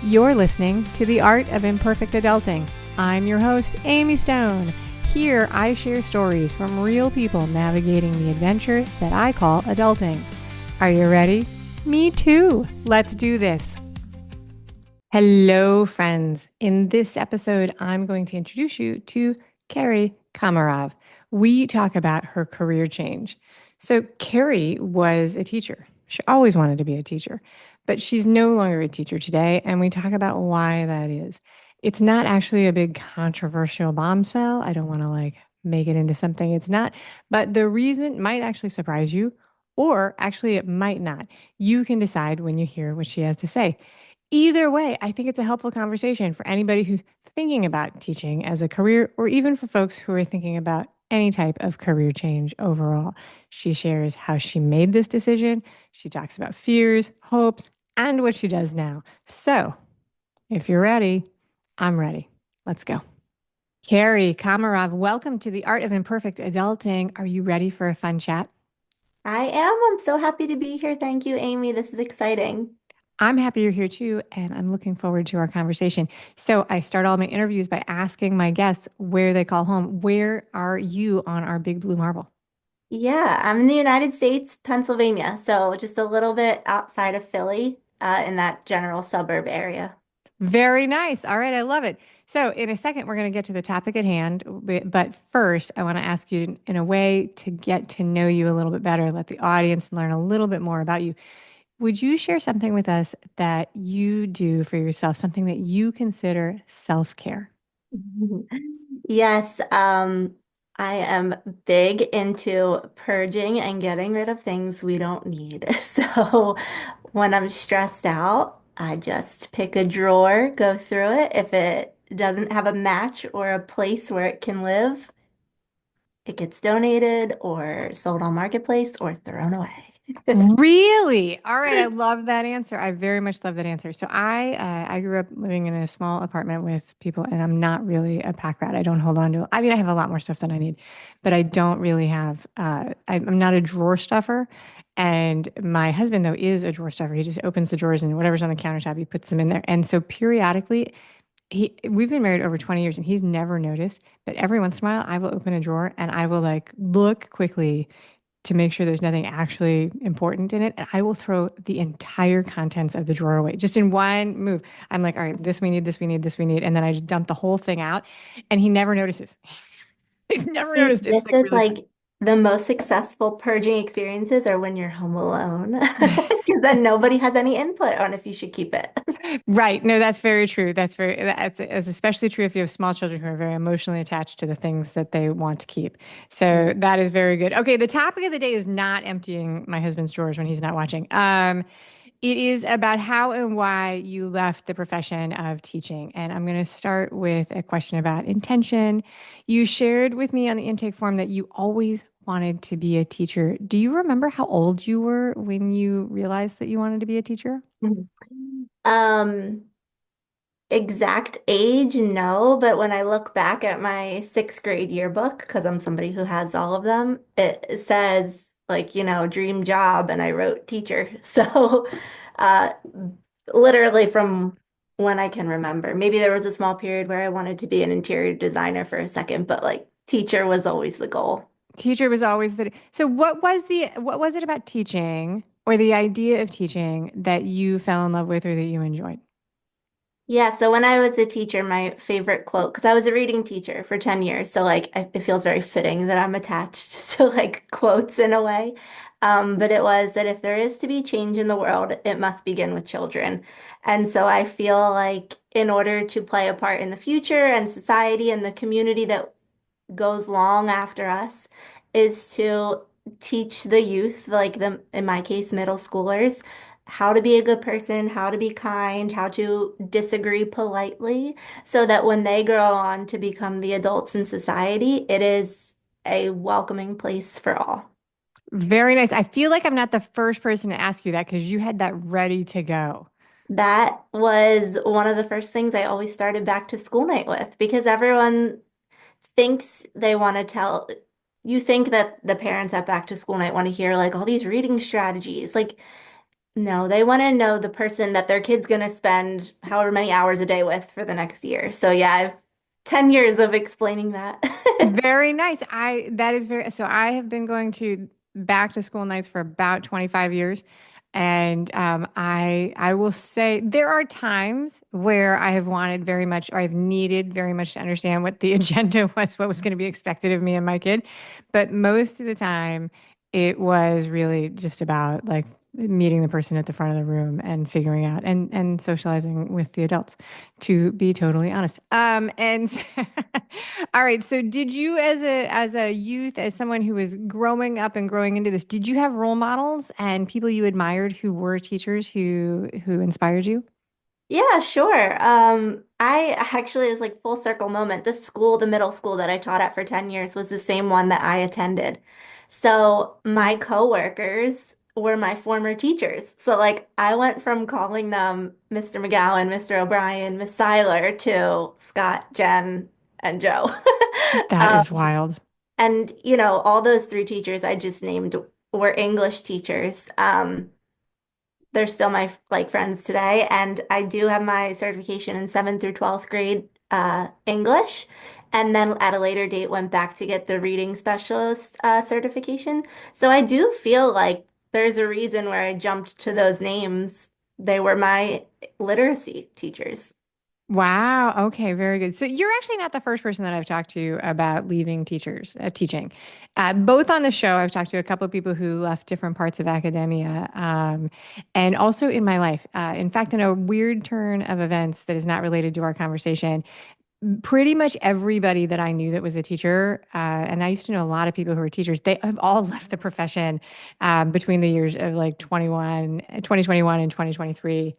You're listening to The Art of Imperfect Adulting. I'm your host, Amy Stone. Here, I share stories from real people navigating the adventure that I call adulting. Are you ready? Me too. Let's do this. Hello, friends. In this episode, I'm going to introduce you to Kerry Komarov. We talk about her career change. So, Kerry was a teacher. She always wanted to be a teacher, but she's no longer a teacher today. And we talk about why that is. It's not actually a big controversial bombshell. I don't want to make it into something it's not, but the reason might actually surprise you, or actually it might not. You can decide when you hear what she has to say. Either way, I think it's a helpful conversation for anybody who's thinking about teaching as a career, or even for folks who are thinking about any type of career change overall. She shares how she made this decision. She talks about fears, hopes, and what she does now. So, if you're ready, I'm ready. Let's go. Kerry Komarov, welcome to the Art of Imperfect Adulting. Are you ready for a fun chat? I am. I'm so happy to be here. Thank you, Amy. This is exciting. I'm happy you're here too, and I'm looking forward to our conversation. So, I start all my interviews by asking my guests where they call home. Where are you on our big blue marble? Yeah, I'm in the United States, Pennsylvania, so just a little bit outside of Philly, in that general suburb area. Very nice. All right, I love it. So, in a second, we're going to get to the topic at hand. But first, I want to ask you, in a way, to get to know you a little bit better, let the audience learn a little bit more about you. Would you share something with us that you do for yourself, something that you consider self-care? Yes, I am big into purging and getting rid of things we don't need. So when I'm stressed out, I just pick a drawer, go through it. If it doesn't have a match or a place where it can live, it gets donated or sold on Marketplace or thrown away. Really? All right. I love that answer. I very much love that answer. So I grew up living in a small apartment with people, and I'm not really a pack rat. I don't hold on to. I mean, I have a lot more stuff than I need, but I don't really have. I'm not a drawer stuffer, and my husband though is a drawer stuffer. He just opens the drawers and whatever's on the countertop, he puts them in there. And so periodically, we've been married over 20 years, and he's never noticed. But every once in a while, I will open a drawer and I will look quickly to make sure there's nothing actually important in it. And I will throw the entire contents of the drawer away just in one move. I'm like, all right, this we need, this we need, this we need. And then I just dump the whole thing out. And he never notices. He's never See, noticed. It's this like is really funny. like the most successful purging experiences are when you're home alone, because then nobody has any input on if you should keep it. Right. No, that's very true. That's especially true if you have small children who are very emotionally attached to the things that they want to keep. So that is very good. Okay, the topic of the day is not emptying my husband's drawers when he's not watching. It is about how and why you left the profession of teaching. And I'm going to start with a question about intention. You shared with me on the intake form that you always wanted to be a teacher. Do you remember how old you were when you realized that you wanted to be a teacher? Mhm. Um, exact age, no, but when I look back at my sixth grade yearbook, because I'm somebody who has all of them, it says like, dream job, and I wrote teacher. So, uh, literally from when I can remember. Maybe there was a small period where I wanted to be an interior designer for a second, but like teacher was always the goal. Teacher was always the. So what was it about teaching or the idea of teaching that you fell in love with or that you enjoyed? Yeah, so when I was a teacher, my favorite quote, because I was a reading teacher for 10 years, so like it feels very fitting that I'm attached to like quotes in a way. But it was that if there is to be change in the world, it must begin with children. And so I feel like in order to play a part in the future and society and the community that goes long after us is to teach the youth, like the, in my case, middle schoolers, how to be a good person, how to be kind, how to disagree politely, so that when they grow on to become the adults in society, it is a welcoming place for all. Very nice. I feel like I'm not the first person to ask you that because you had that ready to go. That was one of the first things I always started back to school night with because everyone thinks they want to tell you think that the parents at back to school night want to hear like all these reading strategies. Like No, they want to know the person that their kid's going to spend however many hours a day with for the next year. So yeah, I've 10 years of explaining that. Very nice. I that is very so I have been going to back to school nights for about 25 years. And I will say there are times where I have wanted very much, or I've needed very much to understand what the agenda was, what was going to be expected of me and my kid. But most of the time, it was really just about like meeting the person at the front of the room and figuring out and socializing with the adults, to be totally honest. And all right, so did you as a youth, as someone who was growing up and growing into this, did you have role models and people you admired who were teachers who inspired you? Yeah, sure. I actually, it was like full circle moment. The school, the middle school that I taught at for 10 years was the same one that I attended. So my coworkers were my former teachers. So like I went from calling them Mr. McGowan, Mr. O'Brien, Miss Seiler to Scott, Jen, and Joe. That is wild. And all those three teachers I just named were English teachers. They're still my like friends today, and I do have my certification in 7th through 12th grade English, and then at a later date went back to get the reading specialist certification. So I do feel like there's a reason where I jumped to those names. They were my literacy teachers. Wow. Okay. Very good. So you're actually not the first person that I've talked to about leaving teaching. Both on the show, I've talked to a couple of people who left different parts of academia, and also in my life. In fact, in a weird turn of events that is not related to our conversation, pretty much everybody that I knew that was a teacher, and I used to know a lot of people who were teachers, they have all left the profession between the years of like 2021 and 2023.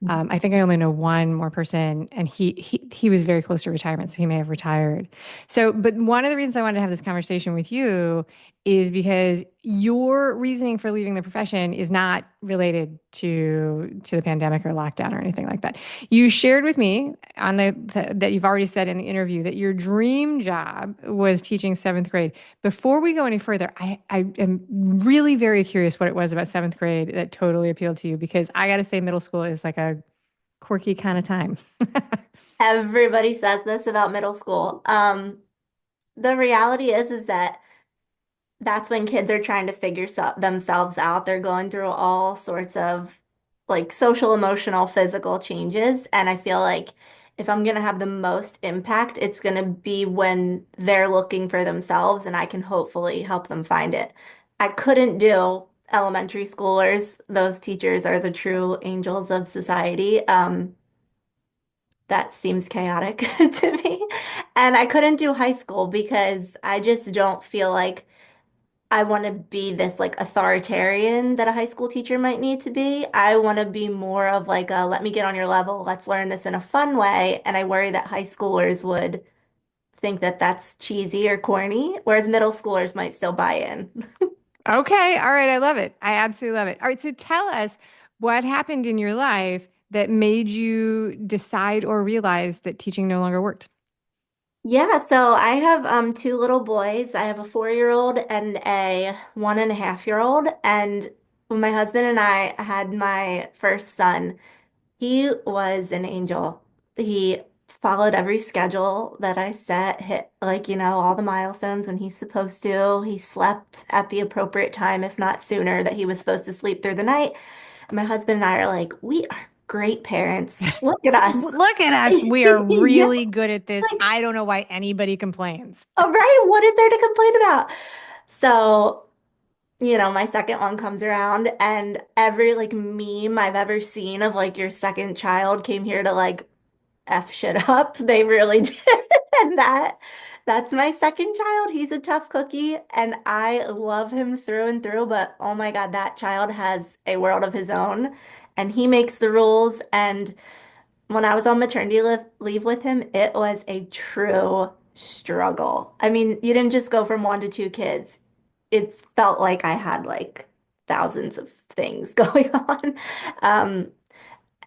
I think I only know one more person, and he was very close to retirement, so he may have retired. So, but one of the reasons I wanted to have this conversation with you is because your reasoning for leaving the profession is not related to the pandemic or lockdown or anything like that. You shared with me on that you've already said in the interview that your dream job was teaching seventh grade. Before we go any further, I am really very curious what it was about seventh grade that totally appealed to you, because I got to say middle school is like a quirky kind of time. Everybody says this about middle school. The reality is that that's when kids are trying to figure themselves out. They're going through all sorts of like social, emotional, physical changes. And I feel like if I'm going to have the most impact, it's going to be when they're looking for themselves and I can hopefully help them find it. I couldn't do elementary schoolers. Those teachers are the true angels of society. That seems chaotic to me. And I couldn't do high school because I just don't feel like I want to be this like authoritarian that a high school teacher might need to be. I want to be more of like a let me get on your level, let's learn this in a fun way. And I worry that high schoolers would think that that's cheesy or corny, whereas middle schoolers might still buy in. Okay, all right, I love it. I absolutely love it. All right, so tell us what happened in your life that made you decide or realize that teaching no longer worked. Yeah, so I have two little boys. I have a 4-year-old and a 1.5-year-old. And when my husband and I had my first son, he was an angel. He followed every schedule that I set, hit like, all the milestones when he's supposed to. He slept at the appropriate time, if not sooner, that he was supposed to sleep through the night. And my husband and I are like, we are great parents. Look at us. Look at us. We are Yeah, really good at this. like, I don't know why anybody complains. all right, what is there to complain about? So, my second one comes around and every like meme I've ever seen of like your second child came here to like F shit up. They really did. And that's my second child. He's a tough cookie and I love him through and through, but oh my God, that child has a world of his own and he makes the rules. And when I was on maternity leave with him, it was a true struggle. I mean, you didn't just go from one to two kids. It felt like I had like thousands of things going on. Um,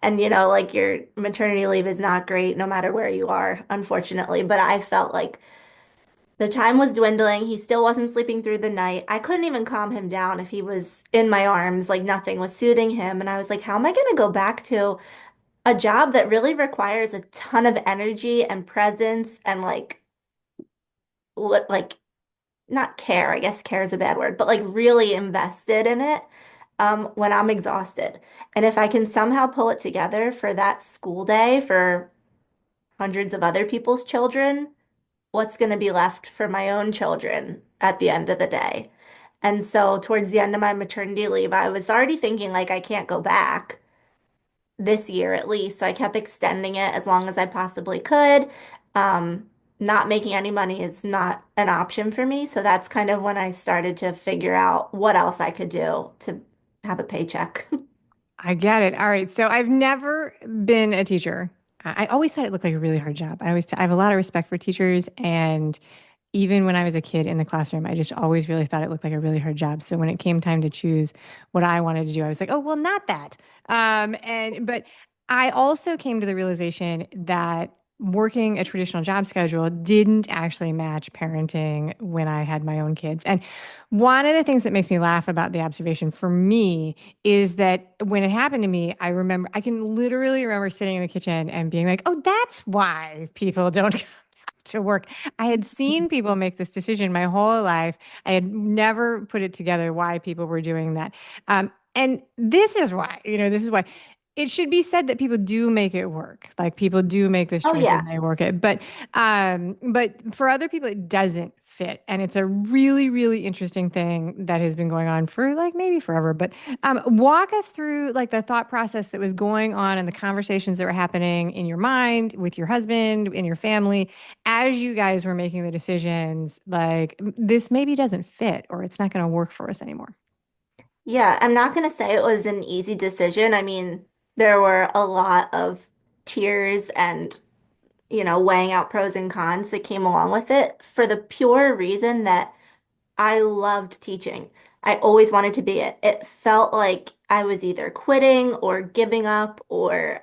and like your maternity leave is not great no matter where you are, unfortunately. But I felt like The time was dwindling. He still wasn't sleeping through the night. I couldn't even calm him down if he was in my arms, like nothing was soothing him. And I was like, how am I going to go back to a job that really requires a ton of energy and presence and like not care, I guess care is a bad word, but like really invested in it when I'm exhausted. And if I can somehow pull it together for that school day for hundreds of other people's children, what's going to be left for my own children at the end of the day? And so towards the end of my maternity leave, I was already thinking like I can't go back this year at least. So I kept extending it as long as I possibly could. Not making any money is not an option for me. So that's kind of when I started to figure out what else I could do to have a paycheck. I get it. All right. So I've never been a teacher. I always thought it looked like a really hard job. I have a lot of respect for teachers, and even when I was a kid in the classroom, I just always really thought it looked like a really hard job. So when it came time to choose what I wanted to do, I was like, oh, well, not that. But I also came to the realization that working a traditional job schedule didn't actually match parenting when I had my own kids. And one of the things that makes me laugh about the observation for me is that when it happened to me, I can literally remember sitting in the kitchen and being like, oh, that's why people don't to work. I had seen people make this decision my whole life. I had never put it together why people were doing that. And this is why, this is why it should be said that people do make it work. Like people do make this Oh choice yeah. and they work it. But for other people, it doesn't fit. And it's a really, really interesting thing that has been going on for like maybe forever. But walk us through like the thought process that was going on and the conversations that were happening in your mind with your husband, in your family, as you guys were making the decisions, like this maybe doesn't fit or it's not going to work for us anymore. Yeah, I'm not going to say it was an easy decision. I mean, there were a lot of tears and, weighing out pros and cons that came along with it for the pure reason that I loved teaching. I always wanted to be it. It felt like I was either quitting or giving up or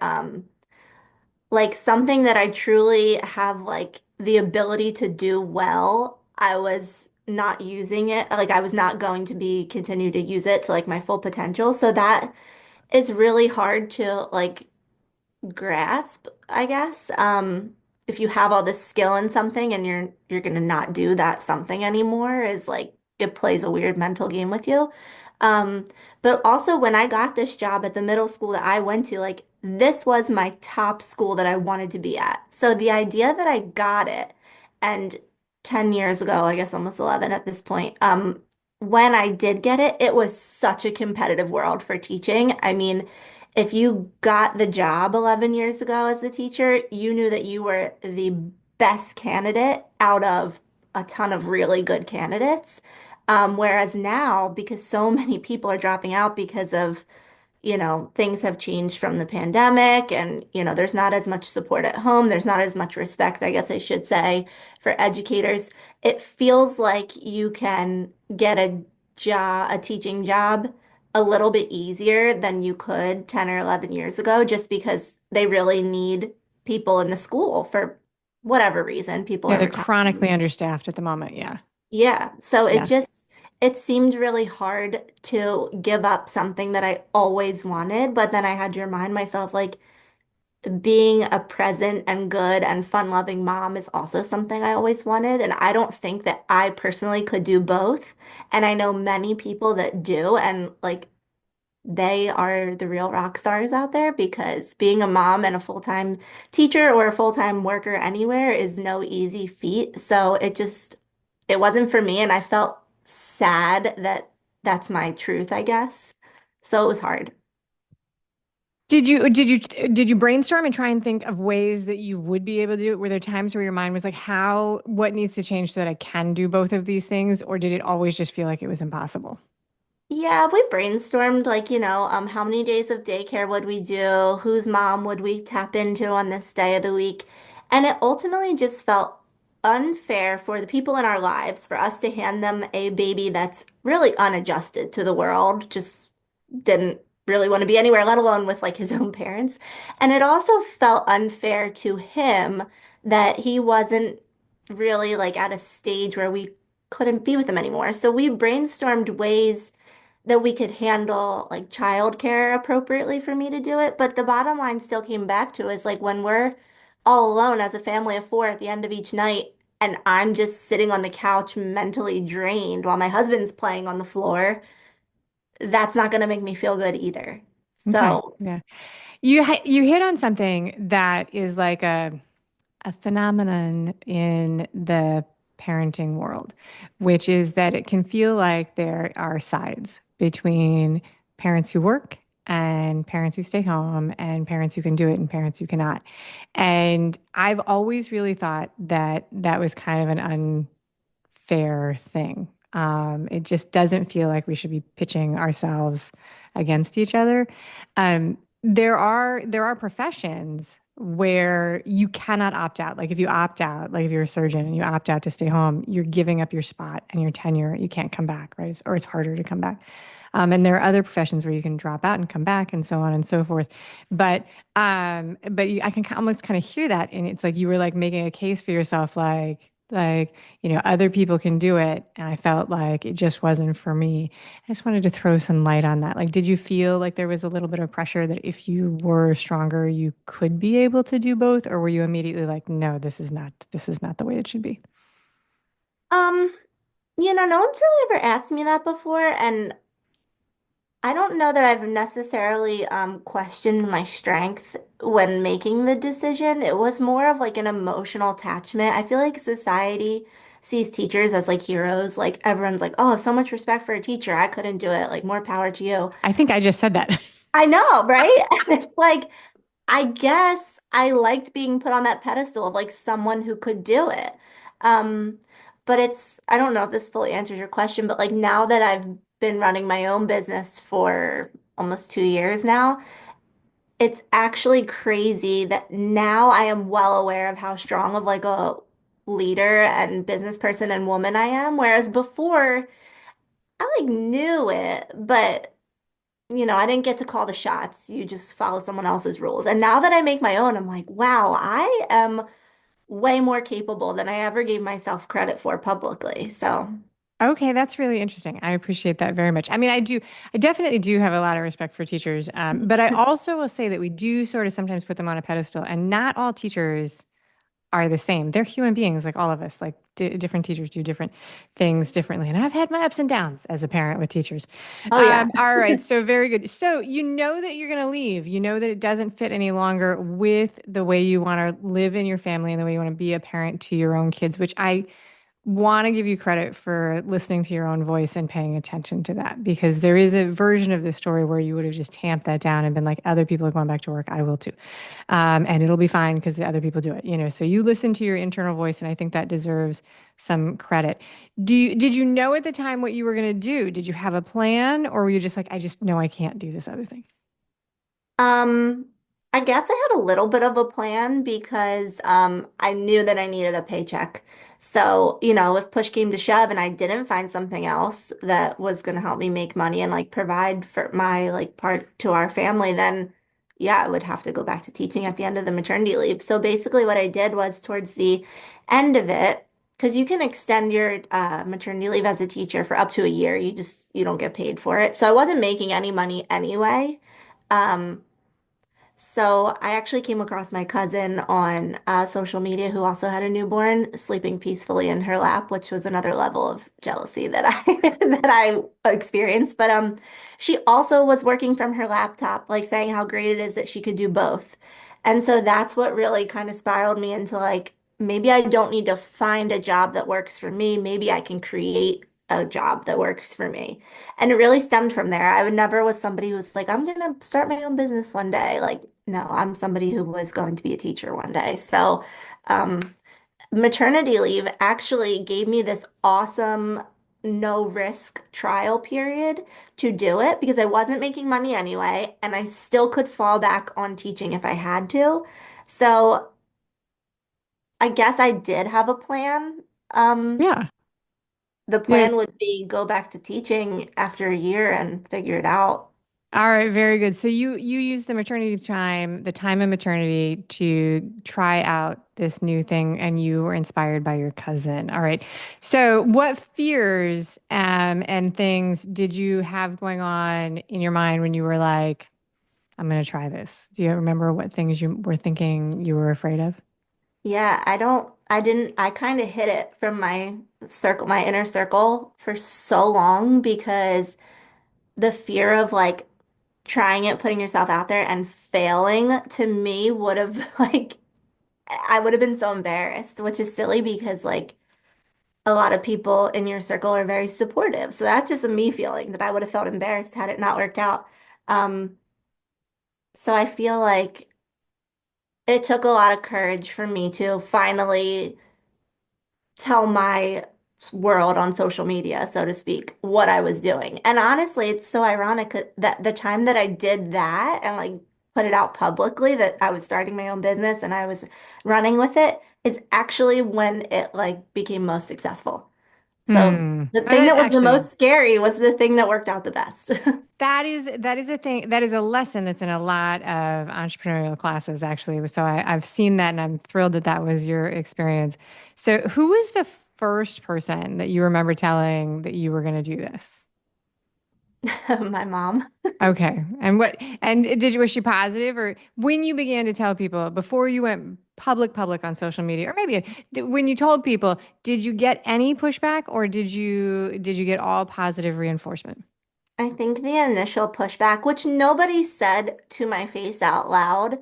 like something that I truly have like the ability to do well. I was not using it. Like I was not going to be continue to use it to like my full potential. So that is really hard to like grasp, I guess. If you have all this skill in something and you're gonna not do that something anymore is like it plays a weird mental game with you. Um, but also when I got this job at the middle school that I went to, like this was my top school that I wanted to be at. So the idea that I got it and 10 years ago, I guess almost 11 at this point, when I did get it, it was such a competitive world for teaching. I mean, if you got the job 11 years ago as the teacher, you knew that you were the best candidate out of a ton of really good candidates. Whereas now, because so many people are dropping out because of things have changed from the pandemic and, there's not as much support at home. There's not as much respect, I guess I should say, for educators. It feels like you can get a teaching job a little bit easier than you could 10 or 11 years ago, just because they really need people in the school for whatever reason. People Yeah, are they're chronically retiring. understaffed at the moment. Yeah. Yeah. So Yeah. it seemed really hard to give up something that I always wanted, but then I had to remind myself like being a present and good and fun-loving mom is also something I always wanted. And I don't think that I personally could do both. And I know many people that do, and like they are the real rock stars out there because being a mom and a full-time teacher or a full-time worker anywhere is no easy feat. So it wasn't for me, and I felt sad that that's my truth, I guess. So it was hard. Did you brainstorm and try and think of ways that you would be able to do it? Were there times where your mind was like, what needs to change so that I can do both of these things? Or did it always just feel like it was impossible? Yeah, we brainstormed like, how many days of daycare would we do? Whose mom would we tap into on this day of the week? And it ultimately just felt unfair for the people in our lives for us to hand them a baby that's really unadjusted to the world, just didn't really want to be anywhere, let alone with like his own parents. And it also felt unfair to him that he wasn't really like at a stage where we couldn't be with him anymore. So we brainstormed ways that we could handle like childcare appropriately for me to do it. But the bottom line still came back to is like when we're all alone as a family of four at the end of each night, and I'm just sitting on the couch mentally drained while my husband's playing on the floor, that's not going to make me feel good either. Okay. So, Yeah. You hit on something that is like a phenomenon in the parenting world, which is that it can feel like there are sides between parents who work and parents who stay home and parents who can do it and parents who cannot. And I've always really thought that that was kind of an fair thing. It just doesn't feel like we should be pitching ourselves against each other. There are professions where you cannot opt out. Like if you opt out, like if you're a surgeon and you opt out to stay home, you're giving up your spot and your tenure. You can't come back, right? Or it's harder to come back. And there are other professions where you can drop out and come back and so on and so forth. But I can almost kind of hear that, and it's like you were like making a case for yourself, like other people can do it, and I felt like it just wasn't for me. I just wanted to throw some light on that. Like, did you feel like there was a little bit of pressure that if you were stronger, you could be able to do both, or were you immediately like, no, this is not the way it should be? um, no one's really ever asked me that before, and I don't know that I've necessarily questioned my strength when making the decision. It was more of like an emotional attachment. I feel like society sees teachers as like heroes. Like everyone's like, "Oh, so much respect for a teacher. I couldn't do it. Like more power to you." I think I just said that. I know, right? And it's like I guess I liked being put on that pedestal of like someone who could do it. Um, but I don't know if this fully answers your question, but like now that I've been running my own business for almost 2 years now, it's actually crazy that now I am well aware of how strong of like a leader and business person and woman I am. Whereas before, I like knew it, but I didn't get to call the shots. You just follow someone else's rules. And now that I make my own, I'm like, wow, I am way more capable than I ever gave myself credit for publicly. So, Okay, that's really interesting. I appreciate that very much. I mean, I definitely do have a lot of respect for teachers, but I also will say that we do sort of sometimes put them on a pedestal, and not all teachers are the same. They're human beings like all of us. Like different teachers do different things differently. And I've had my ups and downs as a parent with teachers. oh yeah. All right. So very good. So you know that you're going to leave. You know that it doesn't fit any longer with the way you want to live in your family and the way you want to be a parent to your own kids, which I want to give you credit for listening to your own voice and paying attention to that, because there is a version of this story where you would have just tamped that down and been like, other people are going back to work, I will too. And it'll be fine because the other people do it. So you listen to your internal voice, and I think that deserves some credit. Did you know at the time what you were going to do? Did you have a plan, or were you just like, I just know I can't do this other thing? Um, I guess I had a little bit of a plan because I knew that I needed a paycheck. So, if push came to shove and I didn't find something else that was going to help me make money and like provide for my like part to our family, then yeah, I would have to go back to teaching at the end of the maternity leave. So basically what I did was towards the end of it, because you can extend your maternity leave as a teacher for up to a year. You don't get paid for it. So I wasn't making any money anyway. Um, so I actually came across my cousin on social media who also had a newborn sleeping peacefully in her lap, which was another level of jealousy that I that I experienced. But she also was working from her laptop, like saying how great it is that she could do both. And so that's what really kind of spiraled me into like maybe I don't need to find a job that works for me. Maybe I can create a job that works for me. And it really stemmed from there. I would never was somebody who was like, I'm gonna start my own business one day. Like, no, I'm somebody who was going to be a teacher one day. So, um, maternity leave actually gave me this awesome no risk trial period to do it because I wasn't making money anyway, and I still could fall back on teaching if I had to. So I guess I did have a plan. Um, Yeah. the Yeah. plan would be go back to teaching after a year and figure it out. All right, very good. So you use the maternity time, the time of maternity to try out this new thing, and you were inspired by your cousin. All right. So what fears and things did you have going on in your mind when you were like, I'm going to try this? Do you remember what things you were thinking you were afraid of? Yeah, I kind of hid it from my circle, my inner circle for so long because the fear of like trying it, putting yourself out there and failing to me would have like, I would have been so embarrassed, which is silly because like a lot of people in your circle are very supportive. So that's just a me feeling that I would have felt embarrassed had it not worked out. Um, so I feel like it took a lot of courage for me to finally tell my world on social media, so to speak, what I was doing. And honestly, it's so ironic that the time that I did that and like put it out publicly that I was starting my own business and I was running with it is actually when it like became most successful. So Hmm. the Well, thing that that was the actually, most scary was the thing that worked out the best. that is a thing. That is a lesson that's in a lot of entrepreneurial classes, actually. So I've seen that, and I'm thrilled that that was your experience. So, who was the first person that you remember telling that you were going to do this? My mom. Okay, and what? And did you was she positive, or when you began to tell people before you went public on social media, or maybe when you told people, did you get any pushback, or did you get all positive reinforcement? I think the initial pushback, which nobody said to my face out loud,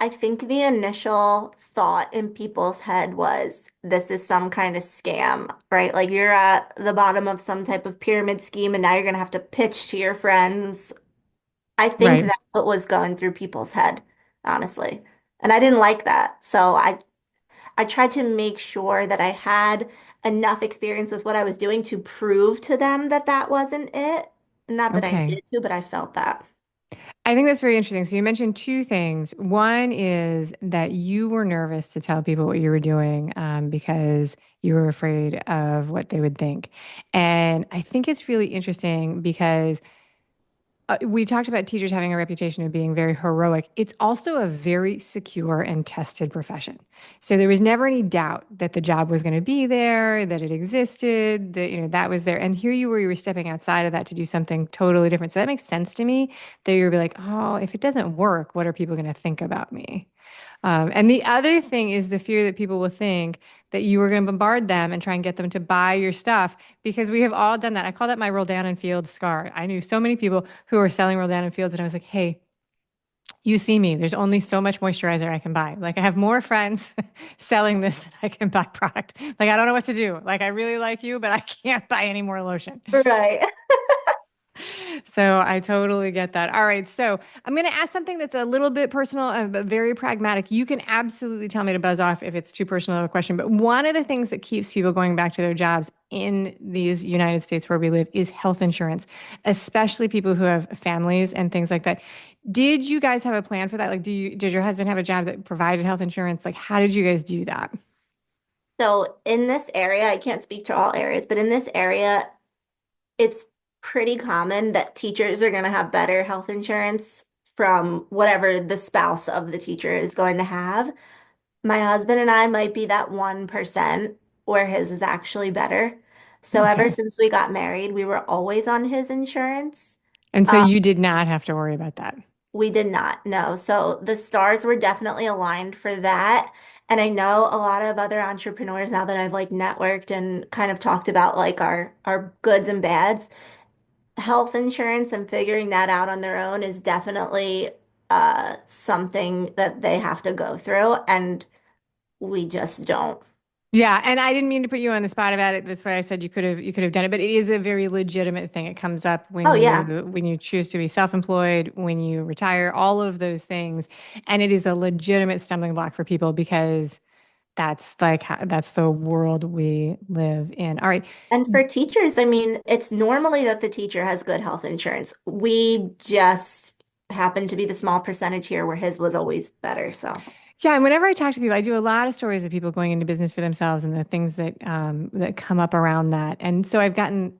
I think the initial thought in people's head was this is some kind of scam, right? Like you're at the bottom of some type of pyramid scheme and now you're gonna have to pitch to your friends. I think Right. that's what was going through people's head, honestly. And I didn't like that. So I tried to make sure that I had enough experience with what I was doing to prove to them that that wasn't it. Not that I Okay. needed to, but I felt that. I think that's very interesting. So you mentioned two things. One is that you were nervous to tell people what you were doing because you were afraid of what they would think. And I think it's really interesting because we talked about teachers having a reputation of being very heroic. It's also a very secure and tested profession. So there was never any doubt that the job was going to be there, that it existed, that that was there. And here you were stepping outside of that to do something totally different. So that makes sense to me that you'd be like, oh, if it doesn't work, what are people going to think about me? And the other thing is the fear that people will think that you are going to bombard them and try and get them to buy your stuff because we have all done that. I call that my roll down in fields scar. I knew so many people who are selling roll down in fields, and I was like, hey, you see me. There's only so much moisturizer I can buy. Like I have more friends selling this than I can buy product. Like I don't know what to do. Like I really like you, but I can't buy any more lotion. Right. So I totally get that. All right. So I'm going to ask something that's a little bit personal, but very pragmatic. You can absolutely tell me to buzz off if it's too personal of a question. But one of the things that keeps people going back to their jobs in these United States where we live is health insurance, especially people who have families and things like that. Did you guys have a plan for that? Like, did your husband have a job that provided health insurance? Like, how did you guys do that? So in this area, I can't speak to all areas, but in this area, it's pretty common that teachers are going to have better health insurance from whatever the spouse of the teacher is going to have. My husband and I might be that 1% where his is actually better. So ever Okay. since we got married, we were always on his insurance. And so Um, you did not have to worry about that. we did not, no. So the stars were definitely aligned for that. And I know a lot of other entrepreneurs now that I've like networked and kind of talked about like our goods and bads. Health insurance and figuring that out on their own is definitely something that they have to go through, and we just don't. Yeah, and I didn't mean to put you on the spot about it. That's why I said you could have done it, but it is a very legitimate thing. It comes up Oh yeah. when you choose to be self-employed, when you retire, all of those things, and it is a legitimate stumbling block for people because that's the world we live in. All right. And for teachers, I mean, it's normally that the teacher has good health insurance. We just happen to be the small percentage here where his was always better. So, Yeah, and whenever I talk to people, I do a lot of stories of people going into business for themselves and the things that come up around that. And so I've gotten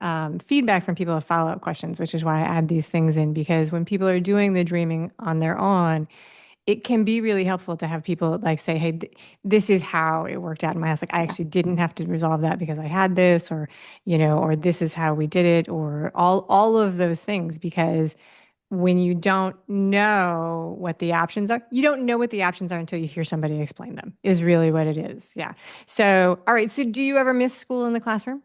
feedback from people of follow-up questions, which is why I add these things in because when people are doing the dreaming on their own, it can be really helpful to have people like say, "Hey, this is how it worked out in my house. Like I Yeah. actually didn't have to resolve that because I had this, or or this is how we did it, or all of those things because." When you don't know what the options are, you don't know what the options are until you hear somebody explain them, is really what it is. Yeah. So, all right. So, do you ever miss school in the classroom?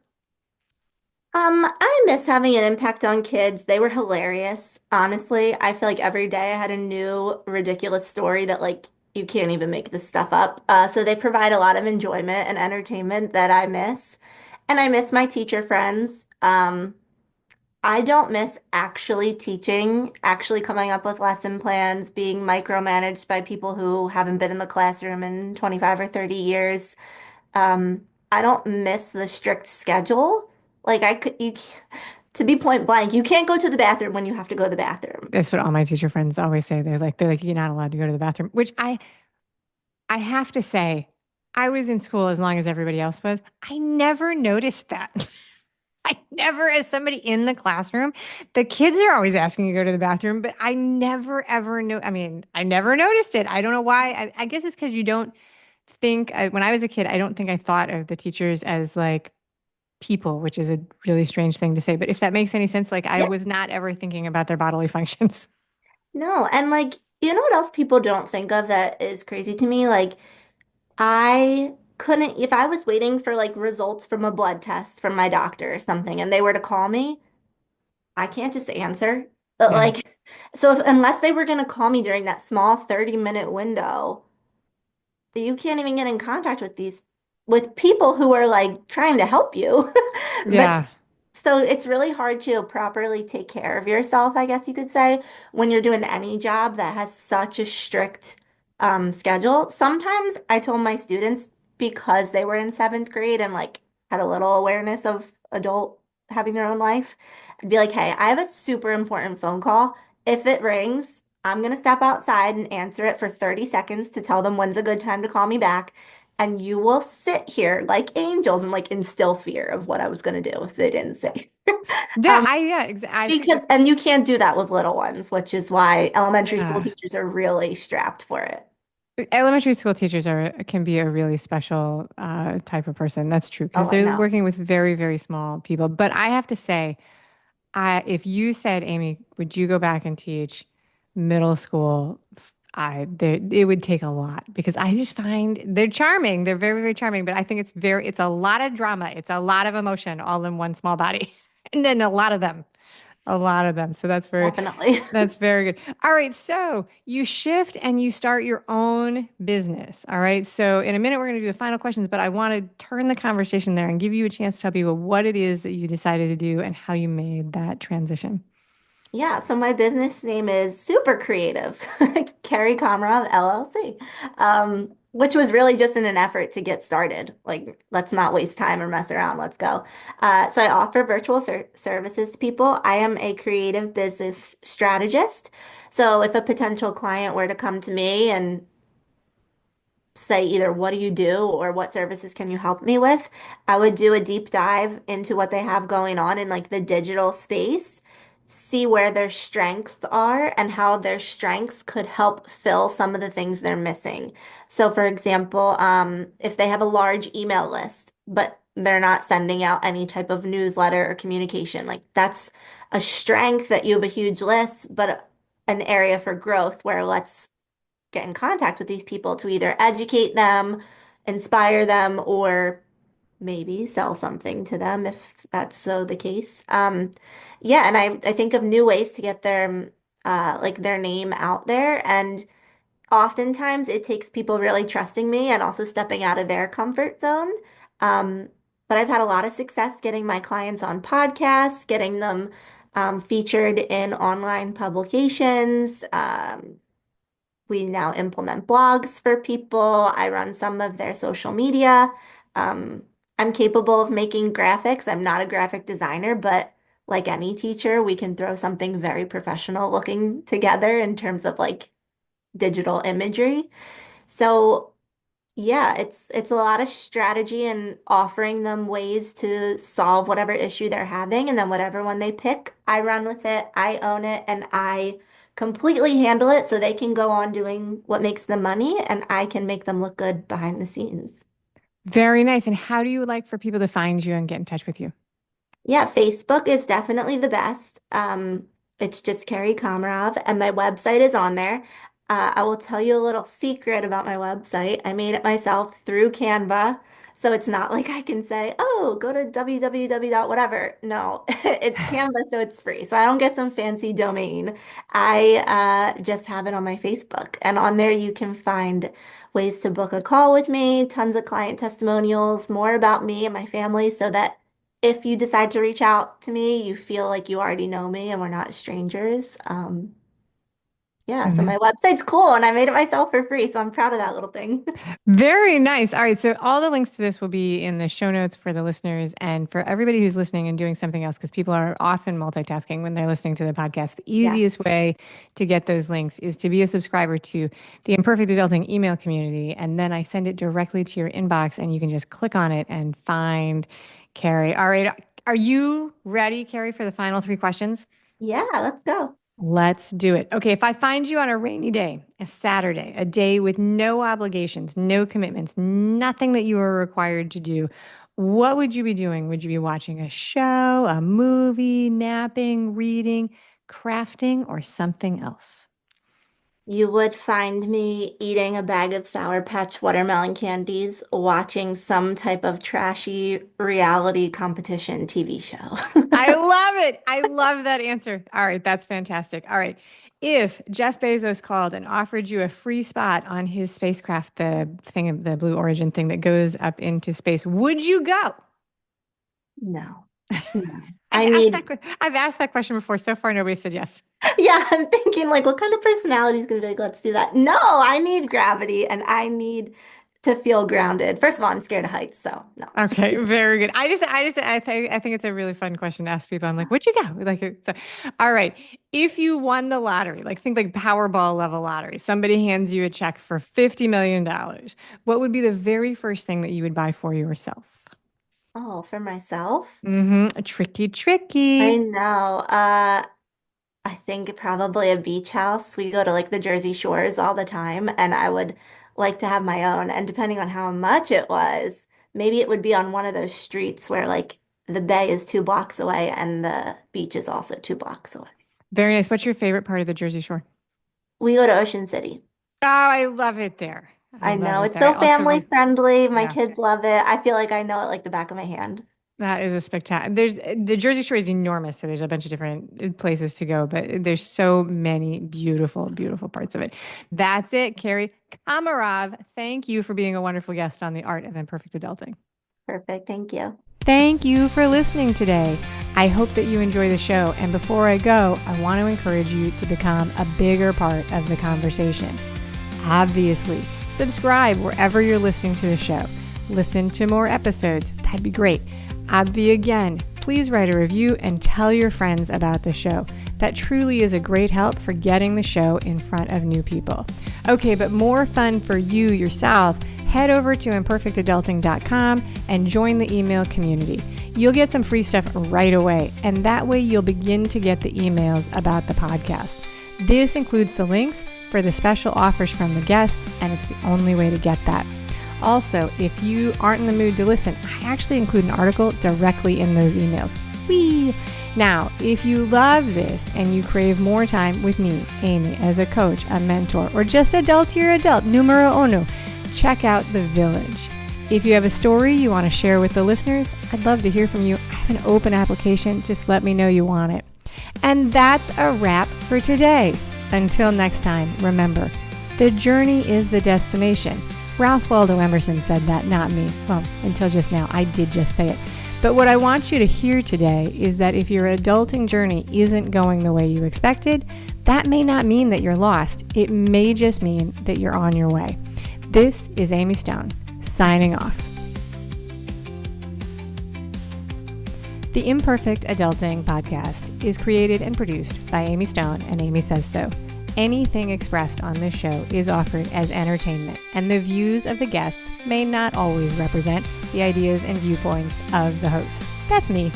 I miss having an impact on kids. They were hilarious. Honestly, I feel like every day I had a new ridiculous story that like you can't even make this stuff up. So they provide a lot of enjoyment and entertainment that I miss. And I miss my teacher friends. I don't miss actually teaching, actually coming up with lesson plans, being micromanaged by people who haven't been in the classroom in 25 or 30 years. I don't miss the strict schedule. Like I could, to be point blank, you can't go to the bathroom when you have to go to the bathroom. That's what all my teacher friends always say. They're like, you're not allowed to go to the bathroom, which I have to say, I was in school as long as everybody else was. I never noticed that. I never, as somebody in the classroom, the kids are always asking you to go to the bathroom, but I never ever know. I mean, I never noticed it. I don't know why. I guess it's because you don't think, when I was a kid, I don't think I thought of the teachers as like people, which is a really strange thing to say. But if that makes any sense, like I Yeah. was not ever thinking about their bodily functions. No, and like, you know what else people don't think of that is crazy to me? Like, I couldn't, if I was waiting for like results from a blood test from my doctor or something and they were to call me, I can't just answer. But Yeah. like, so if, unless they were going to call me during that small 30-minute window, you can't even get in contact with with people who are like trying to help you. But Yeah. so it's really hard to properly take care of yourself, I guess you could say, when you're doing any job that has such a strict schedule. Sometimes I told my students because they were in seventh grade and like had a little awareness of adult having their own life, I'd be like, hey, I have a super important phone call. If it rings, I'm gonna step outside and answer it for 30 seconds to tell them when's a good time to call me back. And you will sit here like angels and like instill fear of what I was going to do if they didn't sit. Yeah. Um, because, and you can't do that with little ones, which is why elementary school Yeah. teachers are really strapped for it. Elementary school teachers can be a really special type of person. That's true because Oh, I they're know. working with very, very small people. But I have to say, if you said, Amy, would you go back and teach middle school? It would take a lot because I just find they're charming. They're very, very charming. But I think it's a lot of drama. It's a lot of emotion all in one small body, and then a lot of them. A lot of them. So Definitely. that's very good. All right. So you shift and you start your own business. All right. So in a minute, we're going to do the final questions, but I want to turn the conversation there and give you a chance to tell people what it is that you decided to do and how you made that transition. Yeah, so my business name is super creative, Kerry Komarov LLC, which was really just in an effort to get started. Like, let's not waste time or mess around. Let's go. So I offer virtual services to people. I am a creative business strategist. So if a potential client were to come to me and say either what do you do or what services can you help me with, I would do a deep dive into what they have going on in like the digital space, see where their strengths are and how their strengths could help fill some of the things they're missing. So for example, if they have a large email list, but they're not sending out any type of newsletter or communication, like that's a strength that you have a huge list, but an area for growth where let's get in contact with these people to either educate them, inspire them, or maybe sell something to them if that's so the case. Yeah, and I think of new ways to get their like their name out there. And oftentimes it takes people really trusting me and also stepping out of their comfort zone. Um, but I've had a lot of success getting my clients on podcasts, getting them featured in online publications. We now implement blogs for people. I run some of their social media. Um, I'm capable of making graphics. I'm not a graphic designer, but like any teacher, we can throw something very professional looking together in terms of like digital imagery. So yeah, it's a lot of strategy and offering them ways to solve whatever issue they're having, and then whatever one they pick, I run with it, I own it, and I completely handle it so they can go on doing what makes them money, and I can make them look good behind the scenes. Very nice. And how do you like for people to find you and get in touch with you? Yeah, Facebook is definitely the best. It's just Kerry Komarov, and my website is on there. I will tell you a little secret about my website. I made it myself through Canva, so it's not like I can say, "Oh, go to www dot whatever." No, it's Canva, so it's free. So I don't get some fancy domain. I just have it on my Facebook, and on there you can find ways to book a call with me, tons of client testimonials, more about me and my family, so that if you decide to reach out to me, you feel like you already know me and we're not strangers. Yeah, so my website's cool and I made it myself for free, so I'm proud of that little thing. Very nice. All right. So all the links to this will be in the show notes for the listeners and for everybody who's listening and doing something else, because people are often multitasking when they're listening to the podcast. The Yeah. easiest way to get those links is to be a subscriber to the Imperfect Adulting email community. And then I send it directly to your inbox and you can just click on it and find Kerry. All right. Are you ready, Kerry, for the final three questions? Yeah, let's go. Let's do it. Okay, if I find you on a rainy day, a Saturday, a day with no obligations, no commitments, nothing that you are required to do, what would you be doing? Would you be watching a show, a movie, napping, reading, crafting, or something else? You would find me eating a bag of Sour Patch watermelon candies, watching some type of trashy reality competition TV show. I love it. I love that answer. All right, that's fantastic. All right. If Jeff Bezos called and offered you a free spot on his spacecraft, the thing, the Blue Origin thing that goes up into space, would you go? No, no. I need, I've asked that question before. So far, nobody said yes. yeah, I'm thinking like, what kind of personality is gonna be like, let's do that? No, I need gravity and I need to feel grounded. First of all, I'm scared of heights, so no. Okay, very good. I think it's a really fun question to ask people. I'm like, would you go? Like, so, all right. If you won the lottery, like think like Powerball level lottery, somebody hands you a check for $50 million. What would be the very first thing that you would buy for yourself? Oh, for myself? Tricky, I tricky. know. I think probably a beach house. We go to like the Jersey Shores all the time, and I would like to have my own. And depending on how much it was, maybe it would be on one of those streets where like the bay is 2 blocks away and the beach is also 2 blocks away. Very nice. What's your favorite part of the Jersey Shore? We go to Ocean City. Oh, I love it there. I I love know it it's there. I so also family love, friendly. My yeah. kids love it. I feel like I know it like the back of my hand. That is a spectacular. There's the Jersey Shore is enormous, so there's a bunch of different places to go, but there's so many beautiful, beautiful parts of it. That's it, Kerry Komarov. Thank you for being a wonderful guest on the Art of Imperfect Adulting. Perfect. Thank you. Thank you for listening today. I hope that you enjoy the show. And before I go, I want to encourage you to become a bigger part of the conversation. Obviously, subscribe wherever you're listening to the show. Listen to more episodes. That'd be great. Obvi again, please write a review and tell your friends about the show. That truly is a great help for getting the show in front of new people. Okay, but more fun for you yourself, head over to imperfectadulting.com and join the email community. You'll get some free stuff right away, and that way you'll begin to get the emails about the podcast. This includes the links for the special offers from the guests, and it's the only way to get that. Also, if you aren't in the mood to listen, I actually include an article directly in those emails. Whee! Now, if you love this and you crave more time with me, Amy, as a coach, a mentor, or just adultier adult, numero uno, check out The Village. If you have a story you want to share with the listeners, I'd love to hear from you. I have an open application. Just let me know you want it. And that's a wrap for today. Until next time, remember, the journey is the destination. Ralph Waldo Emerson said that, not me. Well, until just now, I did just say it. But what I want you to hear today is that if your adulting journey isn't going the way you expected, that may not mean that you're lost. It may just mean that you're on your way. This is Amy Stone, signing off. The Imperfect Adulting podcast is created and produced by Amy Stone and Amy Says So. Anything expressed on this show is offered as entertainment, and the views of the guests may not always represent the ideas and viewpoints of the host. That's me.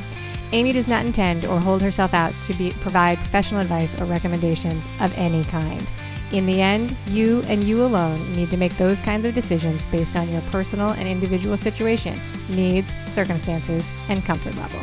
Amy does not intend or hold herself out to provide professional advice or recommendations of any kind. In the end, you and you alone need to make those kinds of decisions based on your personal and individual situation, needs, circumstances, and comfort level.